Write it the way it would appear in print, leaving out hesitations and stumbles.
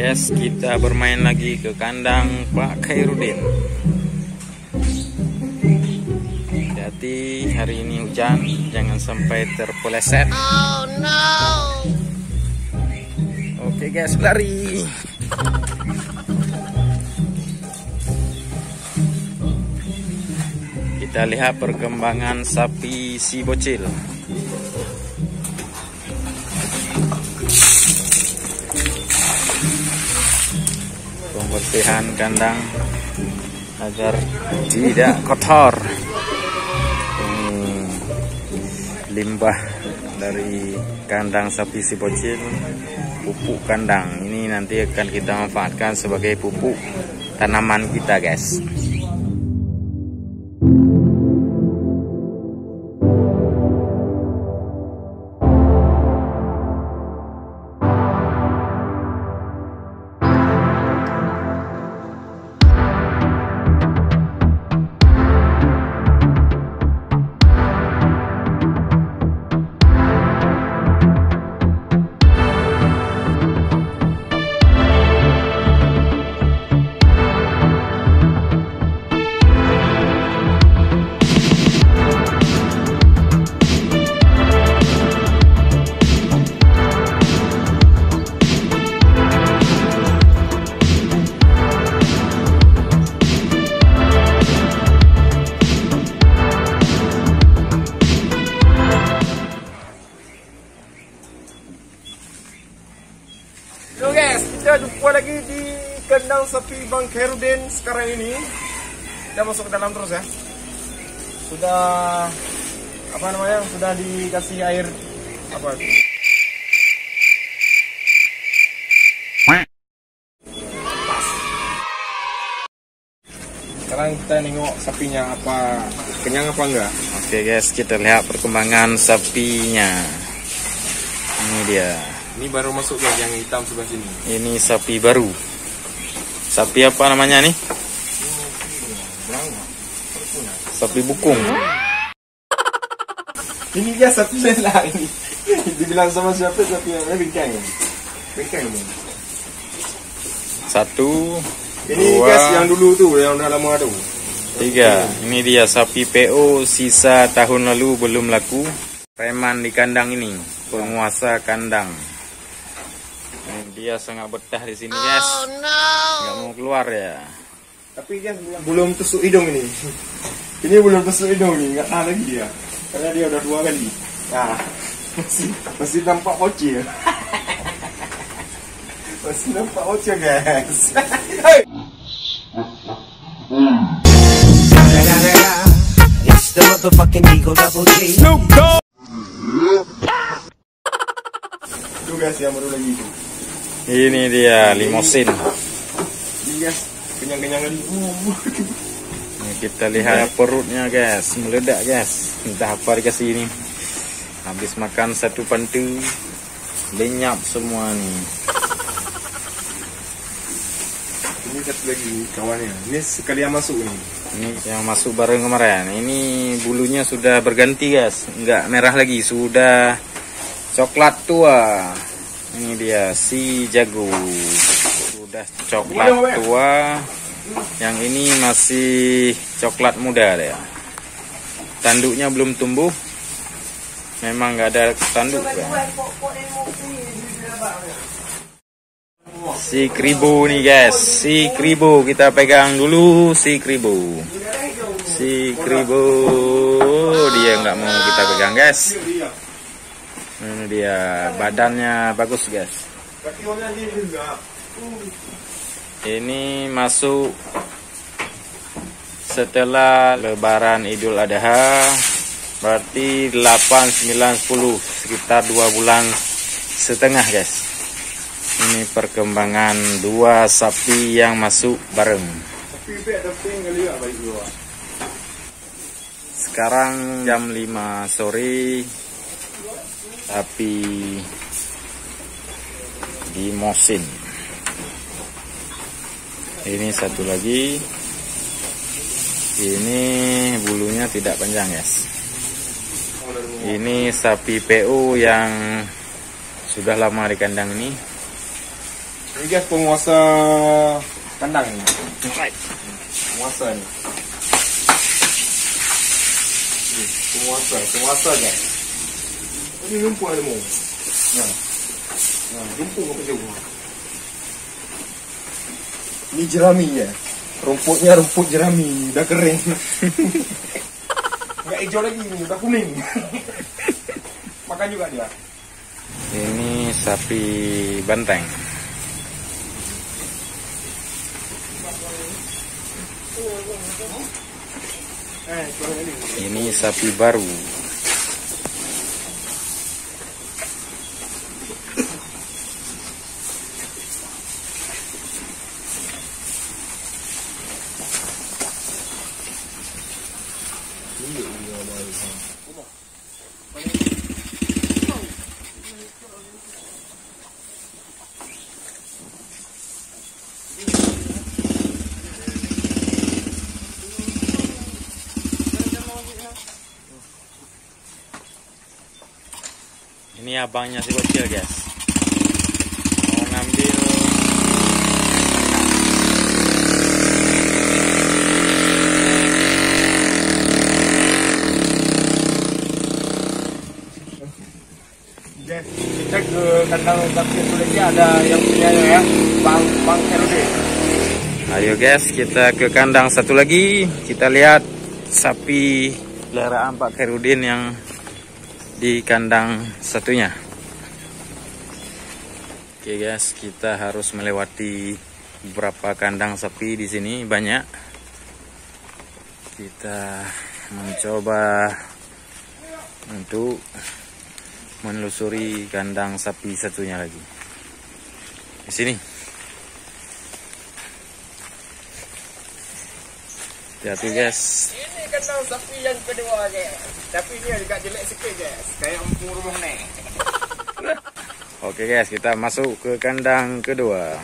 Guys, kita bermain lagi ke kandang Pak Khairuddin. Hati-hati, hari ini hujan, jangan sampai terpeleset. Oh no. Oke guys, lari. Kita lihat perkembangan sapi si bocil. Pembersihan kandang agar tidak kotor. Limbah dari kandang sapi si bocil, pupuk kandang ini nanti akan kita manfaatkan sebagai pupuk tanaman kita, guys. So guys, kita jumpa lagi di kandang sapi Bang Khairuddin sekarang ini. Kita masuk ke dalam terus ya. Sudah sudah dikasih air apa? Sekarang kita nengok sapinya apa kenyang apa enggak. Oke guys, kita lihat perkembangan sapinya. Ini dia. Ini baru masuk guys, yang hitam sebelah sini. Ini sapi baru. Sapi apa namanya nih? Sapi bukung. Ini dia sapi lah ini. Dibilang sama siapa sapi yang bingkang. Bingkang ini. Satu, ini dua, guys yang dulu tuh, yang udah lama tuh. tiga. Ini dia sapi PO sisa tahun lalu belum laku. Preman di kandang ini, penguasa kandang. Dia sangat betah di sini, guys. Oh no. Nggak mau keluar ya. Tapi dia belum tusuk hidung ini. Ini belum tusuk hidung nih, nggak tahan lagi dia. Karena dia udah 2 kali. Nah, masih nampak bocil. Masih nampak bocil, guys. Hey! It's the motherfucking Eagle Double G. Itu guys yang baru lagi itu. Ini dia limosin. Ini guys, kenyang-kenyang lagi. Ini kita lihat perutnya, guys, meledak, guys. Entah apa dikasih ini. Habis makan satu pantu, lenyap semua nih. Ini satu lagi kawannya. Ini sekali yang masuk ini. Ini yang masuk bareng kemarin. Ini bulunya sudah berganti, guys. Enggak merah lagi, sudah coklat tua. Ini dia si jago. Sudah coklat tua. Yang ini masih coklat muda ya. Tanduknya belum tumbuh. Memang nggak ada tanduk ya. Si kribo nih guys. Si kribo kita pegang dulu. Si kribo. Si kribo. Dia nggak mau kita pegang, guys. Ini dia, badannya bagus, guys. Ini masuk setelah Lebaran Idul Adha, berarti 8, 9, 10, sekitar 2 bulan setengah, guys. Ini perkembangan 2 sapi yang masuk bareng. Sekarang jam 5 sore. Tapi di mosin. Ini satu lagi. Ini bulunya tidak panjang, guys. Ini sapi PO yang sudah lama di kandang ini. Ini guys penguasa kandang ini. Penguasa ni. Penguasa guys. Ini rumput ada mu. Rumput apa jauh? Ini jerami ya. Rumputnya rumput jerami, udah kering. Enggak hijau lagi ini, udah kuning. Makan juga dia. Ini sapi banteng. Ini sapi baru. Ini abangnya si bocil guys, mau ngambil guys, kita ke kandang sapi lagi ada yang punya ya, Bang Herudin. Ayo guys, kita ke kandang satu lagi. Kita lihat sapi peliharaan Pak Herudin yang di kandang satunya. Oke guys, kita harus melewati beberapa kandang sapi di sini, banyak. Kita mencoba untuk menelusuri kandang sapi satunya lagi. Di sini. Hati-hati guys. Ini kandang sapi yang kedua guys. Tapi ini agak jelek sikit guys, kayak empung rumah nih. Oke guys, kita masuk ke kandang kedua.